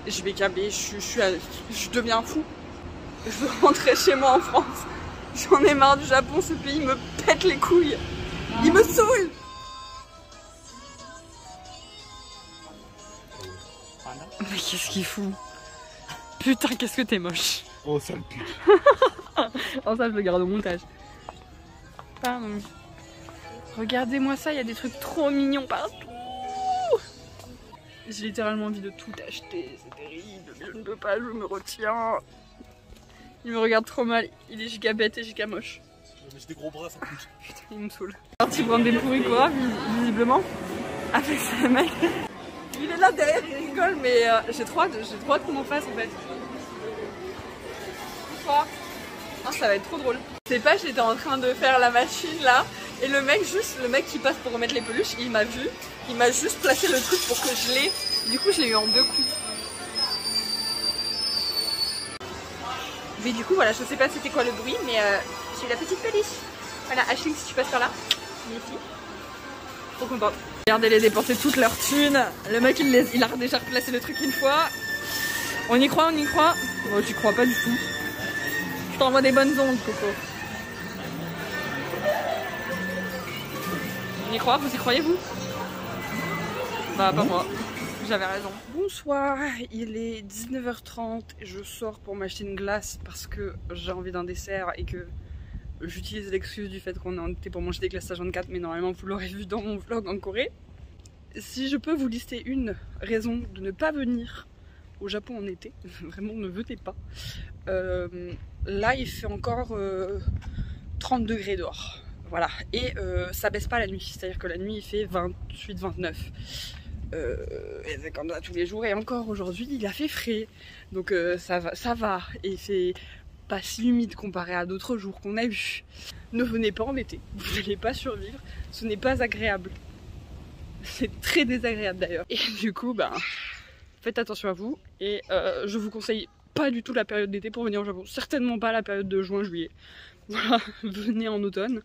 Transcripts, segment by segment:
je vais câbler, je deviens fou. Je veux rentrer chez moi en France. J'en ai marre du Japon, ce pays me pète les couilles. Il me saoule. Mais qu'est-ce qu'il fout? Putain, qu'est-ce que t'es moche. Oh, sale pute. Oh, ça, je le garde au montage. Pardon. Regardez-moi ça, il y a des trucs trop mignons partout. J'ai littéralement envie de tout acheter, c'est terrible, mais je ne peux pas, je me retiens. Il me regarde trop mal, il est giga bête et giga moche. Mais j'ai des gros bras, ça coûte. Putain, il me saoule. Parti prendre des pourris quoi, visiblement. Avec ce mec. Il est là derrière, il rigole, mais j'ai trop hâte qu'on en fasse en fait. Pourquoi? Oh, ça va être trop drôle. Je sais pas, j'étais en train de faire la machine là, et le mec qui passe pour remettre les peluches, il m'a vu, il m'a juste placé le truc pour que je l'ai. Du coup, je l'ai eu en 2 coups. Mais du coup, voilà, je sais pas c'était quoi le bruit, mais j'ai eu la petite peluche. Voilà, Ashling, si tu passes par là, ici. Trop contente. Regardez-les dépenser toute leur thune. Le mec, il a déjà replacé le truc une fois. On y croit, on y croit. Oh, tu crois pas du tout. Je t'envoie des bonnes ondes, Coco. On y croit? Vous y croyez, vous? Bah, pas moi. J'avais raison. Bonsoir, il est 19h30 et je sors pour m'acheter une glace parce que j'ai envie d'un dessert et que j'utilise l'excuse du fait qu'on est en été pour manger des glaces à 24, mais normalement vous l'aurez vu dans mon vlog en Corée. Si je peux vous lister une raison de ne pas venir au Japon en été, vraiment ne venez pas. Là il fait encore 30 degrés dehors. Voilà, et ça baisse pas la nuit, c'est-à-dire que la nuit il fait 28-29. Et c'est comme ça tous les jours, et encore aujourd'hui il a fait frais, donc ça va, et c'est pas si humide comparé à d'autres jours qu'on a eu. Ne venez pas en été, vous n'allez pas survivre, ce n'est pas agréable, c'est très désagréable d'ailleurs. Et du coup ben faites attention à vous, et je vous conseille pas du tout la période d'été pour venir au Japon, certainement pas la période de juin-juillet. Voilà, venez en automne,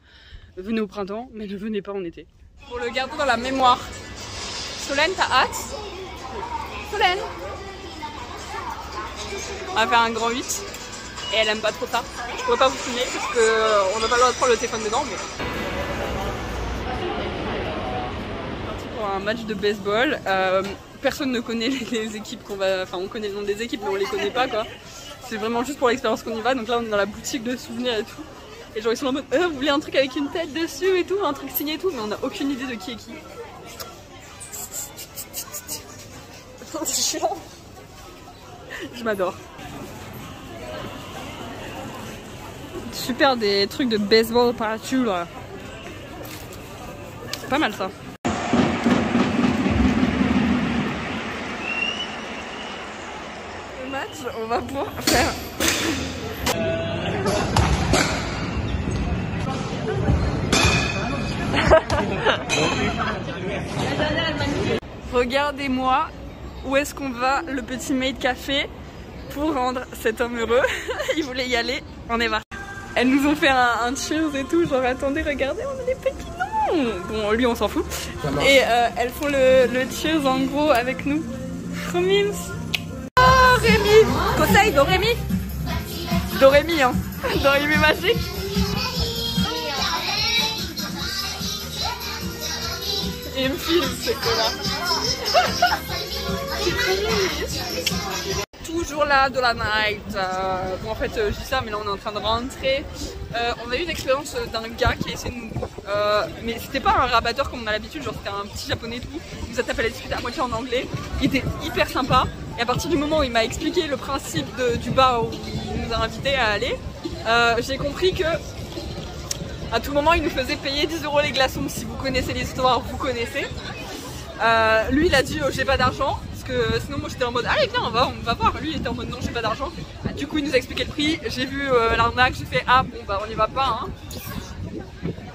venez au printemps, mais ne venez pas en été. Pour le garder dans la mémoire. Solène, t'as hâte? Solène! On va faire un grand 8 et elle aime pas trop ça. Je pourrais pas vous filmer parce qu'on n'a pas le droit de prendre le téléphone dedans, mais... Parti pour un match de baseball. Personne ne connaît les équipes qu'on va... Enfin, on connaît le nom des équipes, mais on les connaît pas quoi. C'est vraiment juste pour l'expérience qu'on y va. Donc là, on est dans la boutique de souvenirs et tout. Et genre, ils sont en mode, vous voulez un truc avec une tête dessus et tout, un truc signé et tout, mais on a aucune idée de qui est qui. Je m'adore. Super, des trucs de baseball par-dessus là. C'est pas mal ça. Le match, on va pouvoir faire. Regardez-moi. Où est-ce qu'on va, le petit maid café, pour rendre cet homme heureux. Il voulait y aller, on est parti. Elles nous ont fait un cheers et tout, genre attendez, regardez, on a des petits noms. Bon, lui on s'en fout. Et elles font le cheers en gros avec nous. Trop mimes. Oh Rémi, conseil Dorémi. Dorémi hein, Dorémi magique. Et il me filme ce connard. Toujours là de la night. Bon en fait je dis ça mais là on est en train de rentrer. On a eu une expérience d'un gars qui a essayé de nous... mais c'était pas un rabatteur comme on a l'habitude, genre c'était un petit japonais et tout. Il nous a tapé la discute à moitié en anglais. Il était hyper sympa. Et à partir du moment où il m'a expliqué le principe du bar où il nous a invités à aller, j'ai compris que à tout moment il nous faisait payer 10 € les glaçons. Si vous connaissez l'histoire, vous connaissez. Lui il a dit j'ai pas d'argent. Que sinon moi j'étais en mode allez viens on va voir, lui il était en mode non j'ai pas d'argent, du coup il nous a expliqué le prix, j'ai vu l'arnaque, j'ai fait ah bon bah on y va pas hein.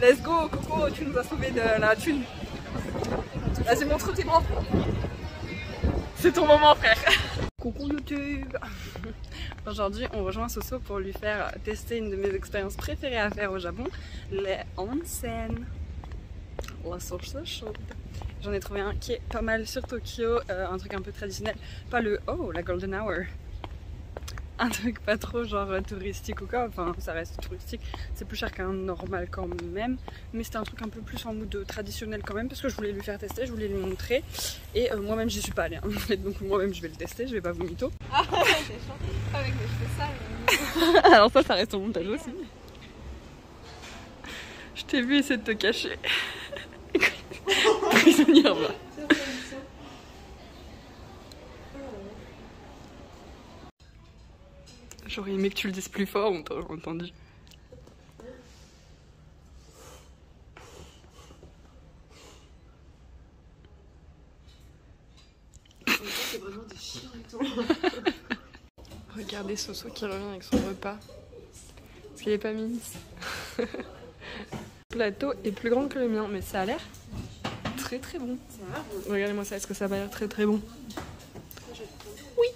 Let's go Coco, tu nous as sauvé de la thune. Vas-y montre tes bras, c'est ton moment frère. Coucou YouTube. Aujourd'hui on rejoint Soso pour lui faire tester une de mes expériences préférées à faire au Japon, les onsen, la source chaude. J'en ai trouvé un qui est pas mal sur Tokyo, un truc un peu traditionnel. Pas le oh, la Golden Hour. Un truc pas trop genre touristique ou quoi, enfin ça reste touristique, c'est plus cher qu'un normal quand même, mais c'était un truc un peu plus en mode traditionnel quand même parce que je voulais lui faire tester, je voulais lui montrer et moi-même j'y suis pas allée, hein. Donc moi-même je vais le tester, je vais pas vous mytho. Ah ouais, c'est chaud avec mes cheveux sales. Alors ça reste au montage aussi. Je t'ai vu essayer de te cacher. Prisonnière va. J'aurais aimé que tu le dises plus fort, on t'aurait entendu. C'est vraiment des chiens et tout. Regardez Soso qui revient avec son repas. Parce qu'il est pas mince. Le plateau est plus grand que le mien, mais ça a l'air très très bon. Regardez-moi ça, est-ce que ça va l'air très très bon? Oui.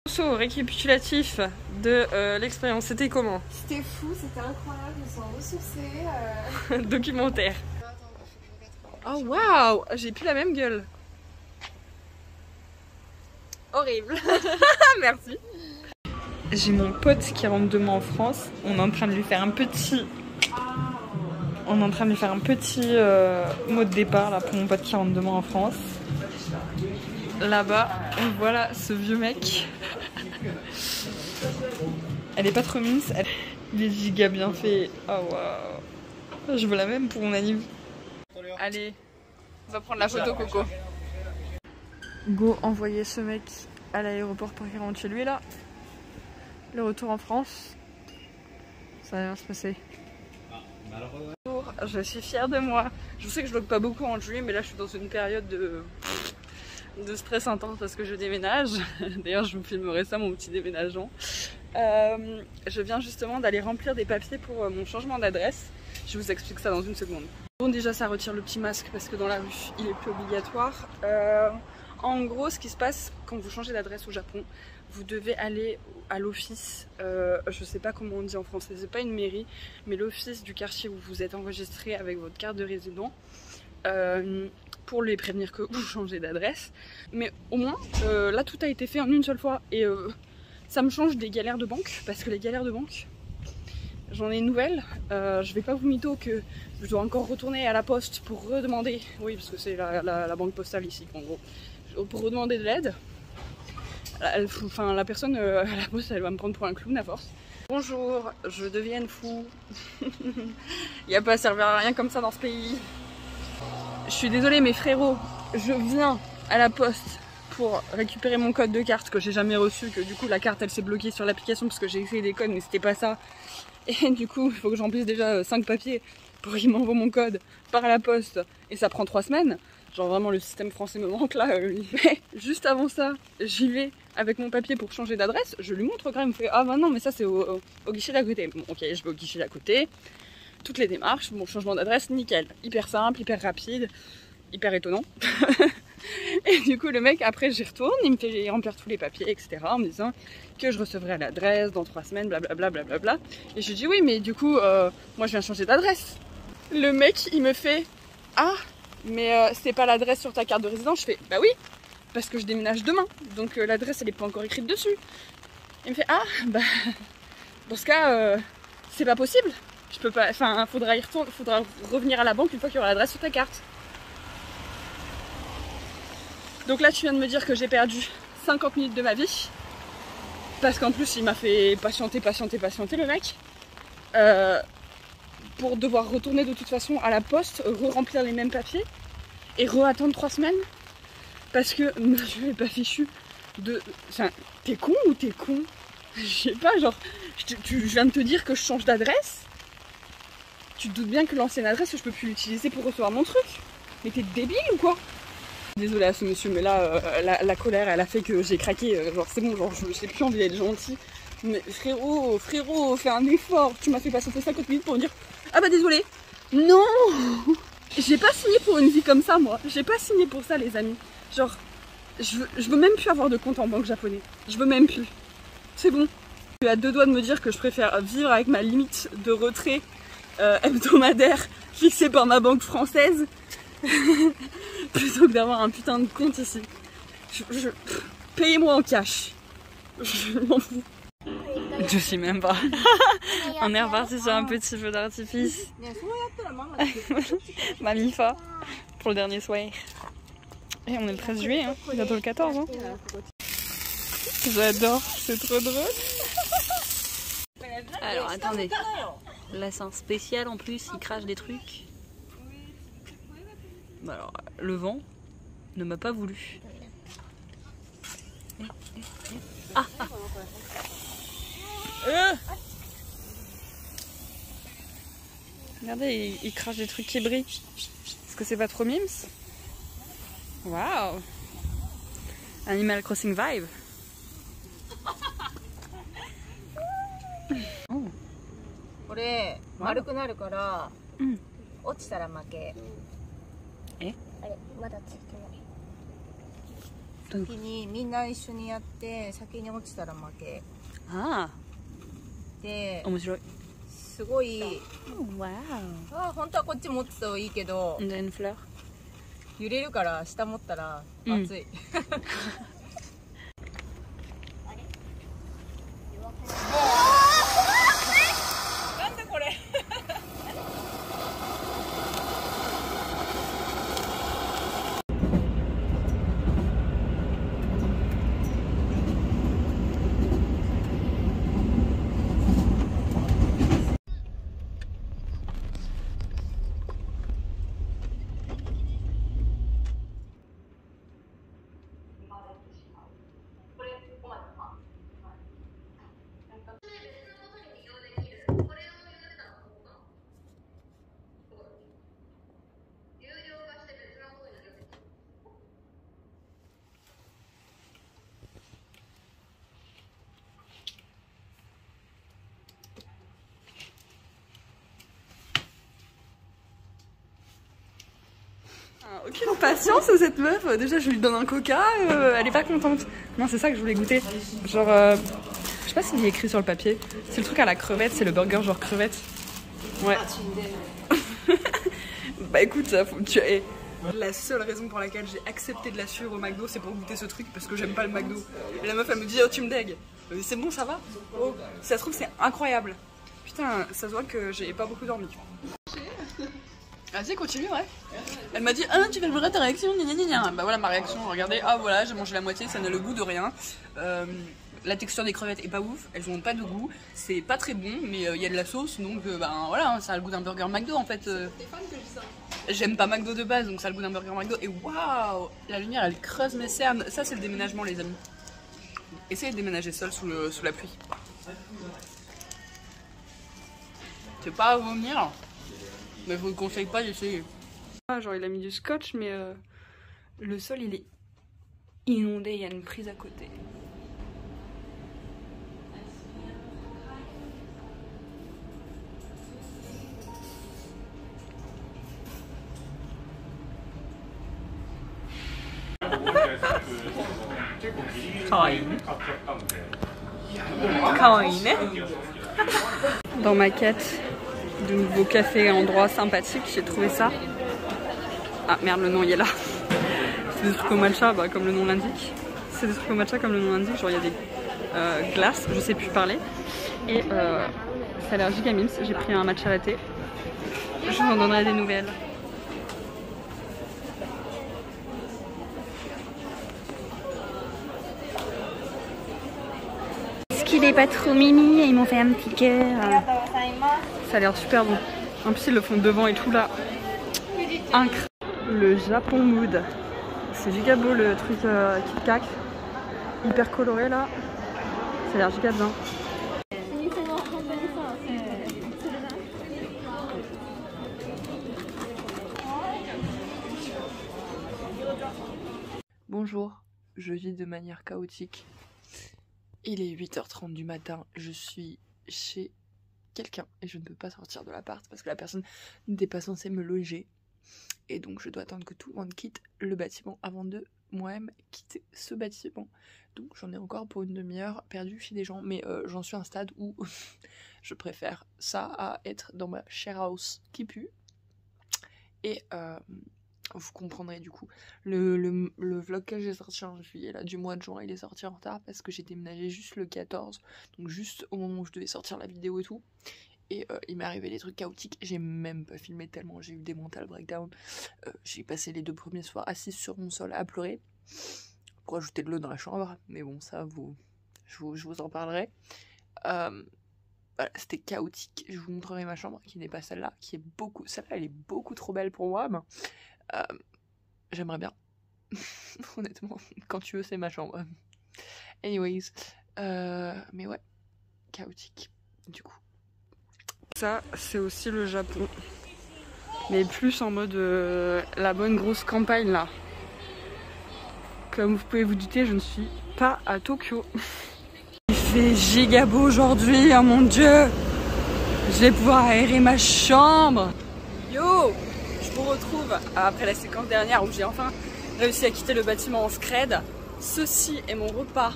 Soso, récapitulatif de l'expérience, c'était comment? C'était fou, c'était incroyable, je me sens ressourcée. Documentaire. Attends, Oh waouh, j'ai plus la même gueule. horrible. Merci. J'ai mon pote qui rentre demain en France. On est en train de lui faire un petit... On est en train de lui faire un petit mot de départ là, pour mon pote qui rentre demain en France. Là-bas, voilà ce vieux mec. Elle est pas trop mince. Il est giga bien fait. Oh waouh. Je veux la même pour mon anniv. Allez, on va prendre la photo Coco. Go envoyer ce mec à l'aéroport pour qu'il rentre chez lui là. Le retour en France, ça va bien se passer. Je suis fière de moi. Je sais que je vlog pas beaucoup en juillet, mais là je suis dans une période de stress intense parce que je déménage. D'ailleurs je vous filmerai ça, mon petit déménagement. Je viens justement d'aller remplir des papiers pour mon changement d'adresse. Je vous explique ça dans une seconde. Bon, déjà ça retire le petit masque parce que dans la rue il est plus obligatoire. En gros, ce qui se passe quand vous changez d'adresse au Japon, vous devez aller à l'office, je sais pas comment on dit en français, c'est pas une mairie, mais l'office du quartier où vous êtes enregistré avec votre carte de résident, pour les prévenir que vous changez d'adresse. Mais au moins, là tout a été fait en une seule fois et ça me change des galères de banque, parce que les galères de banque, j'en ai une nouvelle. Je vais pas vous mytho que je dois encore retourner à la poste pour redemander, oui parce que c'est la banque postale ici en gros, pour redemander de l'aide. Enfin, la personne à la poste, elle va me prendre pour un clown à force. Bonjour, je deviens fou. Il n'y a pas à servir à rien comme ça dans ce pays. Je suis désolée mes frérots, je viens à la poste pour récupérer mon code de carte que j'ai jamais reçu, que du coup la carte elle s'est bloquée sur l'application parce que j'ai essayé des codes mais c'était pas ça. Et du coup il faut que j'emplisse déjà 5 papiers pour qu'il m'envoie mon code par la poste et ça prend 3 semaines. Genre vraiment le système français me manque là. Mais juste avant ça, j'y vais avec mon papier pour changer d'adresse. Je lui montre quand même, il me fait ah bah non mais ça c'est au guichet d'à côté. Bon ok, je vais au guichet d'à côté. Toutes les démarches, mon changement d'adresse, nickel. Hyper simple, hyper rapide, hyper étonnant. Et du coup le mec après j'y retourne, il me fait remplir tous les papiers etc. en me disant que je recevrai l'adresse dans 3 semaines, blablabla blablabla. Et je lui dis oui mais du coup moi je viens changer d'adresse. Le mec il me fait ah mais c'est pas l'adresse sur ta carte de résident. Je fais bah oui parce que je déménage demain donc l'adresse elle est pas encore écrite dessus. Il me fait ah bah dans ce cas c'est pas possible, je peux pas, enfin faudra y retourner, faudra revenir à la banque une fois qu'il y aura l'adresse sur ta carte. Donc là tu viens de me dire que j'ai perdu 50 minutes de ma vie parce qu'en plus il m'a fait patienter le mec pour devoir retourner de toute façon à la poste, re-remplir les mêmes papiers et re-attendre 3 semaines parce que monsieur est pas fichu de... Enfin, t'es con ou t'es con? Je sais pas, genre, je viens de te dire que je change d'adresse. Tu te doutes bien que l'ancienne adresse, je peux plus l'utiliser pour recevoir mon truc. Mais t'es débile ou quoi? Désolée à ce monsieur, mais là, la colère, elle a fait que j'ai craqué. Genre, c'est bon, genre, j'ai plus envie d'être gentil. Mais frérot, fais un effort. Tu m'as fait patienter 50 minutes pour me dire ah bah désolé. Non, j'ai pas signé pour une vie comme ça, moi. J'ai pas signé pour ça, les amis. Genre, je veux même plus avoir de compte en banque japonais. Je veux même plus. C'est bon. Je suis à 2 doigts de me dire que je préfère vivre avec ma limite de retrait hebdomadaire fixée par ma banque française plutôt que d'avoir un putain de compte ici. Payez-moi en cash. Je m'en fous. Je sais même pas. On est reparti sur un petit feu d'artifice. Mamifa pour le dernier soir. Et on est le 13 juillet, hein. Bientôt le 14. Hein. J'adore, c'est trop drôle. Alors attendez, là c'est un spécial en plus, il crache des trucs. Alors le vent ne m'a pas voulu. Ah, ah. Regardez, il crache des trucs qui brillent. Est-ce que c'est pas trop mimes? Waouh! Animal Crossing vibe. Oh. これ丸くなるから、落ちたら負け。え？あれまだついてない。先にみんな一緒にやって先に落ちたら負け。ああ。で、面白い。すごい。わあ、本当はこっち持つといいけど。On a une fleur. 揺れるから下持ったら熱い。なんでこれ。Aucune patience cette meuf, déjà je lui donne un coca, elle est pas contente. Non, c'est ça que je voulais goûter. Genre, je sais pas s'il est écrit sur le papier. C'est le truc à la crevette, c'est le burger genre crevette. Ouais. Bah écoute, tu es. La seule raison pour laquelle j'ai accepté de la suivre au McDo, c'est pour goûter ce truc parce que j'aime pas le McDo. Et la meuf elle me dit, oh tu me dégues. C'est bon, ça va? Oh, si ça se trouve, c'est incroyable. Putain, ça se voit que j'ai pas beaucoup dormi. Vas-y, continue, ouais. Elle m'a dit, ah, tu fais ta réaction, gna gna gna. Bah voilà ma réaction, regardez, ah voilà, j'ai mangé la moitié, ça n'a le goût de rien. La texture des crevettes est pas ouf, elles ont pas de goût, c'est pas très bon, mais il y a de la sauce, donc ben voilà, ça a le goût d'un burger McDo en fait. J'aime pas McDo de base, donc ça a le goût d'un burger McDo. Et waouh, la lumière elle creuse mes cernes. Ça c'est le déménagement les amis. Essayez de déménager seul sous la pluie. C'est pas à vomir, mais je vous le conseille pas d'essayer. Ah, genre il a mis du scotch, mais le sol il est inondé, il y a une prise à côté. Dans ma quête de nouveaux cafés et endroits sympathiques, j'ai trouvé ça. Ah merde, le nom il est là. C'est des trucs au matcha, bah, comme le nom l'indique. C'est des trucs au matcha comme le nom l'indique. Genre il y a des glaces, je sais plus parler. Et ça a l'air giga mimes. J'ai pris un matcha latte. Je vous en donnerai des nouvelles. Qu'il est pas trop mimi et ils m'ont fait un petit cœur. Ça a l'air super bon. En plus ils le font devant et tout là. Incre. Le Japon Mood. C'est giga beau le truc Kit Kat. Hyper coloré là. Ça a l'air giga bien. Bonjour, je vis de manière chaotique. Il est 8h30 du matin, je suis chez quelqu'un et je ne peux pas sortir de l'appart parce que la personne n'était pas censée me loger. Et donc je dois attendre que tout le monde quitte le bâtiment avant de moi-même quitter ce bâtiment. Donc j'en ai encore pour une demi-heure perdu chez des gens, mais j'en suis à un stade où je préfère ça à être dans ma share house qui pue. Et Vous comprendrez du coup. Le vlog que j'ai sorti en juillet, là, du mois de juin, il est sorti en retard parce que j'ai déménagé juste le 14. Donc juste au moment où je devais sortir la vidéo et tout. Et il m'est arrivé des trucs chaotiques. J'ai même pas filmé tellement j'ai eu des mental breakdown. J'ai passé les 2 premiers soirs assise sur mon sol à pleurer. Pour ajouter de l'eau dans la chambre. Mais bon, ça, je vous en parlerai. Voilà, c'était chaotique. Je vous montrerai ma chambre qui n'est pas celle-là. Celle-là, elle est beaucoup trop belle pour moi. J'aimerais bien. Honnêtement, quand tu veux, c'est ma chambre. Anyways. Mais ouais, chaotique. Du coup. Ça, c'est aussi le Japon. Mais plus en mode la bonne grosse campagne là. Comme vous pouvez vous douter, je ne suis pas à Tokyo. Il fait giga beau aujourd'hui, oh mon dieu. Je vais pouvoir aérer ma chambre. Yo, je vous retrouve après la séquence dernière où j'ai enfin réussi à quitter le bâtiment en scred. Ceci est mon repas.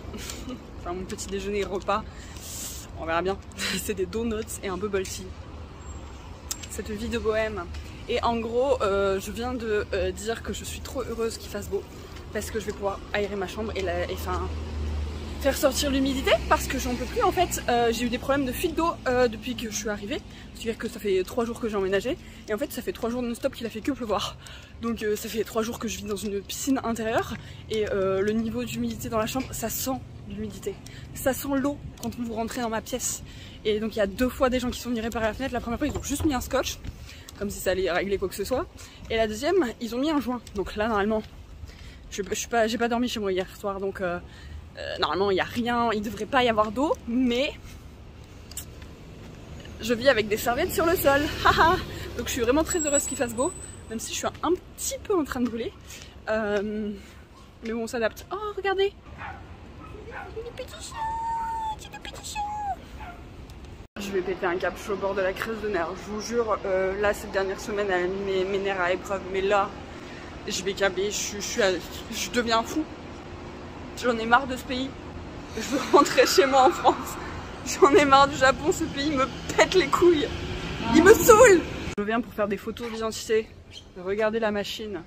Enfin mon petit déjeuner repas. On verra bien. C'est des donuts et un bubble tea. Cette vie de bohème. Et en gros, je viens de dire que je suis trop heureuse qu'il fasse beau. Parce que je vais pouvoir aérer ma chambre et faire sortir l'humidité. Parce que j'en peux plus en fait. J'ai eu des problèmes de fuite d'eau depuis que je suis arrivée. C'est-à-dire que ça fait 3 jours que j'ai emménagé. Et en fait ça fait 3 jours non-stop qu'il a fait que pleuvoir. Donc ça fait 3 jours que je vis dans une piscine intérieure. Et le niveau d'humidité dans la chambre, ça sent l'humidité. Ça sent l'eau quand vous rentrez dans ma pièce. Et donc il y a 2 fois des gens qui sont venus réparer la fenêtre. La première fois ils ont juste mis un scotch. Comme si ça allait régler quoi que ce soit. Et la deuxième, ils ont mis un joint. Donc là normalement, j'ai pas dormi chez moi hier soir. Donc normalement il n'y a rien, il ne devrait pas y avoir d'eau. Mais je vis avec des serviettes sur le sol. Donc je suis vraiment très heureuse qu'il fasse beau. Même si je suis un petit peu en train de brûler. Mais bon on s'adapte. Oh regardez, des petits chiens, c'est des petits chiens. Je vais péter un cap, je suis au bord de la crise de nerfs. Je vous jure, là cette dernière semaine elle a mis mes nerfs à épreuve. Mais là, je vais câbler, je deviens fou. J'en ai marre de ce pays. Je veux rentrer chez moi en France. J'en ai marre du Japon, ce pays me pète les couilles. Il me saoule. Je viens pour faire des photos d'identité. Regardez la machine.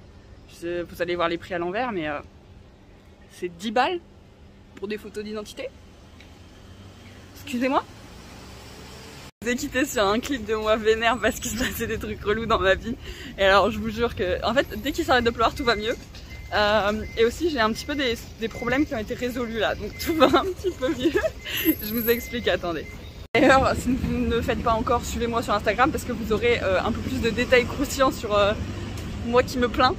Vous allez voir les prix à l'envers, mais c'est 10 balles pour des photos d'identité. Excusez-moi. Je vous ai quitté sur un clip de moi vénère parce qu'il se passait des trucs relous dans ma vie. Et alors je vous jure que, en fait, dès qu'il s'arrête de pleuvoir, tout va mieux. Et aussi j'ai un petit peu des problèmes qui ont été résolus là, donc tout va un petit peu mieux. Je vous explique, attendez. D'ailleurs, si vous ne le faites pas encore, suivez-moi sur Instagram parce que vous aurez un peu plus de détails croustillants sur moi qui me plains.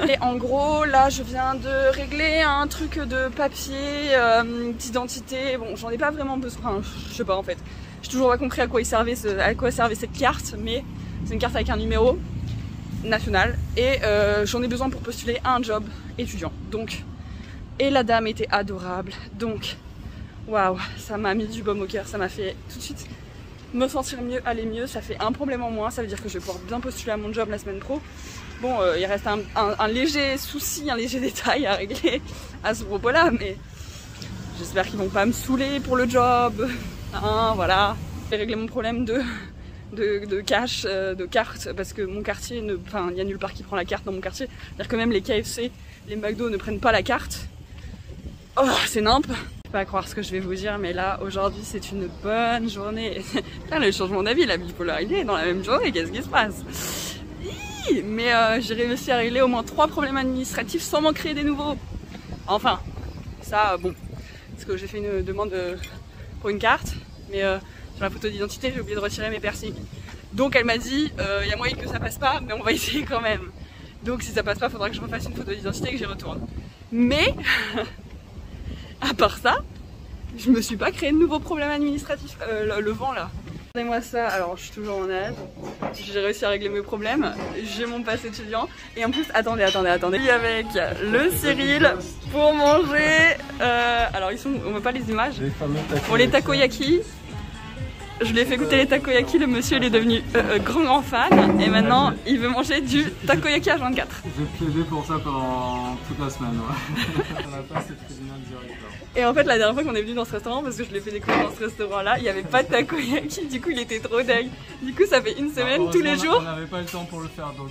Et en gros, là je viens de régler un truc de papier, d'identité. Bon, j'en ai pas vraiment besoin, enfin, je sais pas en fait. J'ai toujours pas compris à quoi servait cette carte, mais c'est une carte avec un numéro national et j'en ai besoin pour postuler à un job étudiant. Donc, et la dame était adorable, donc waouh, ça m'a mis du baume au cœur, ça m'a fait tout de suite me sentir mieux, aller mieux. Ça fait un problème en moins, ça veut dire que je vais pouvoir bien postuler à mon job la semaine pro. Bon, il reste un léger souci, un léger détail à régler à ce propos là, mais j'espère qu'ils vont pas me saouler pour le job. Hein, voilà, j'ai réglé mon problème de cash, de carte, parce que mon quartier, enfin, il n'y a nulle part qui prend la carte dans mon quartier. C'est-à-dire que même les KFC, les McDo ne prennent pas la carte. Oh, c'est nimp. Je peux pas croire ce que je vais vous dire, mais là, aujourd'hui, c'est une bonne journée. Putain, le changement d'avis, la bipolarité dans la même journée, qu'est-ce qui se passe? Mais j'ai réussi à régler au moins 3 problèmes administratifs sans m'en créer des nouveaux. Enfin, ça, bon, parce que j'ai fait une demande pour une carte, mais sur la photo d'identité j'ai oublié de retirer mes piercings. Donc elle m'a dit y a moyen que ça passe pas, mais on va essayer quand même. Donc si ça passe pas, faudra que je refasse une photo d'identité et que j'y retourne. Mais à part ça, je me suis pas créé de nouveaux problèmes administratifs. Le vent là. Regardez-moi ça, alors je suis toujours en aide, j'ai réussi à régler mes problèmes, j'ai mon pass étudiant et en plus, attendez, avec le Cyril pour manger, alors ils sont, on voit pas les images, pour les takoyaki, je lui ai fait goûter les takoyaki, le monsieur il est devenu grand fan et maintenant il veut manger du takoyaki H24. J'ai plaidé pour ça pendant toute la semaine, ouais. On n'a pas cette cuisine direct. Et en fait la dernière fois qu'on est venu dans ce restaurant, parce que je l'ai fait découvrir dans ce restaurant là, il n'y avait pas de takoyaki, du coup il était trop deg. Du coup ça fait une semaine tous les jours. On n'avait pas le temps pour le faire donc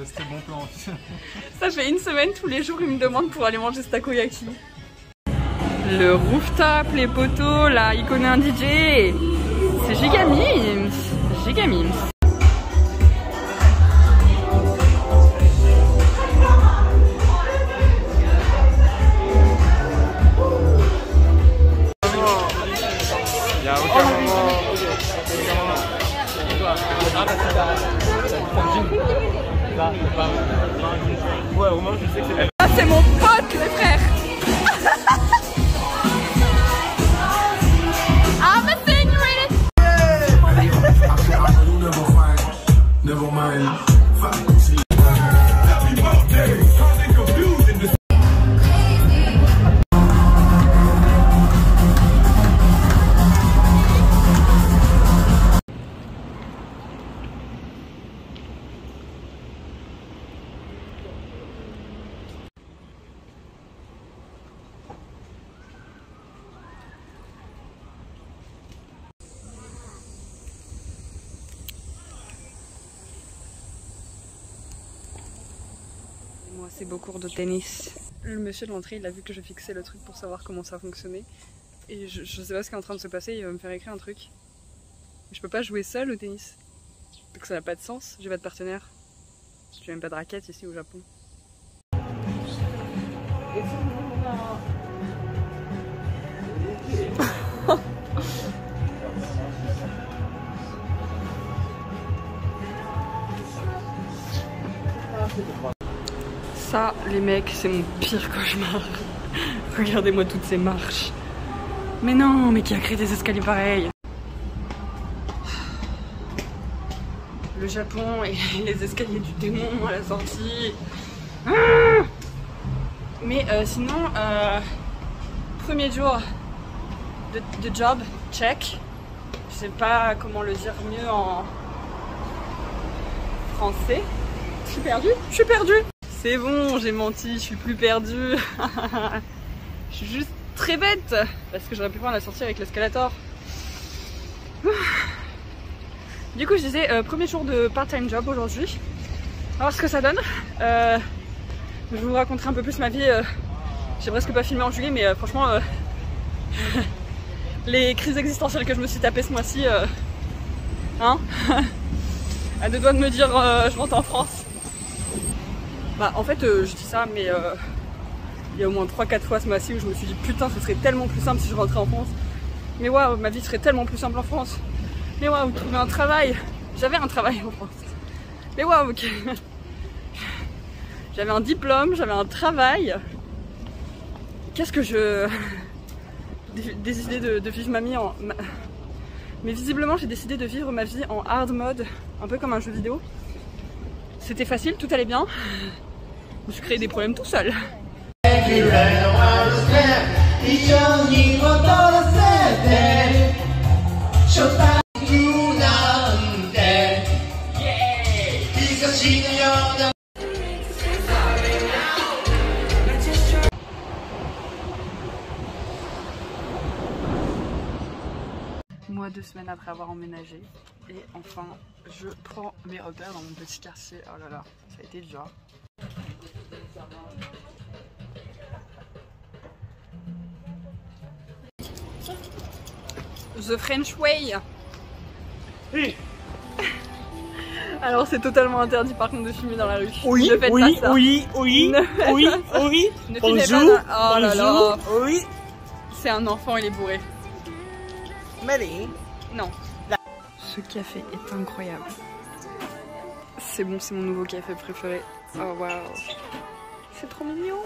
c'était bon plan. Ça fait une semaine tous les jours il me demande pour aller manger ce takoyaki. Le rooftop, les poteaux, là il connaît un DJ. C'est Gigamims. Gigamims. Il n'y a aucun moment. Ouais, au moins je sais que c'est. Ah, c'est mon pote, le frère. I'm a señorita. Never mind. Moi c'est beau cours de tennis. Le monsieur de l'entrée il a vu que je fixais le truc pour savoir comment ça fonctionnait. Et je sais pas ce qui est en train de se passer, il va me faire écrire un truc. Je peux pas jouer seul au tennis. Donc ça n'a pas de sens, j'ai pas de partenaire. J'ai même pas de raquette ici au Japon. Ça, les mecs, c'est mon pire cauchemar. Regardez-moi toutes ces marches. Mais non, mais qui a créé des escaliers pareils? Le Japon et les escaliers du démon à la sortie. Mais sinon, premier jour de job, check. Je sais pas comment le dire mieux en français. Je suis perdue? Je suis perdue! C'est bon, j'ai menti, je suis plus perdue. Je suis juste très bête parce que j'aurais pu prendre la sortie avec l'escalator. Du coup je disais premier jour de part-time job aujourd'hui. On va voir ce que ça donne. Je vous raconterai un peu plus ma vie. J'ai presque pas filmé en juillet mais franchement les crises existentielles que je me suis tapées ce mois-ci hein à deux doigts de me dire je rentre en France. Bah en fait je dis ça mais il y a au moins 3-4 fois ce mois-ci où je me suis dit putain ce serait tellement plus simple si je rentrais en France. Mais waouh, ma vie serait tellement plus simple en France. Mais waouh, trouver un travail. J'avais un travail en France. Mais waouh, ok. J'avais un diplôme, j'avais un travail. Qu'est-ce que je... décidé de vivre ma vie en... Mais visiblement j'ai décidé de vivre ma vie en hard mode, un peu comme un jeu vidéo. C'était facile, tout allait bien. Je me suis créé des problèmes tout seul. Moi 2 semaines après avoir emménagé et enfin je prends mes repères dans mon petit quartier. Oh là là, ça a été dur. The French Way. Oui. Alors c'est totalement interdit par contre de fumer dans la rue. Oui, ne faites oui, pas ça. oui, oui, oui, oui. Ne fumez Bonjour, pas. Oh là là. oui. C'est un enfant, il est bourré. Marie. Non. Ce café est incroyable. C'est bon, c'est mon nouveau café préféré. Oh waouh. C'est trop mignon.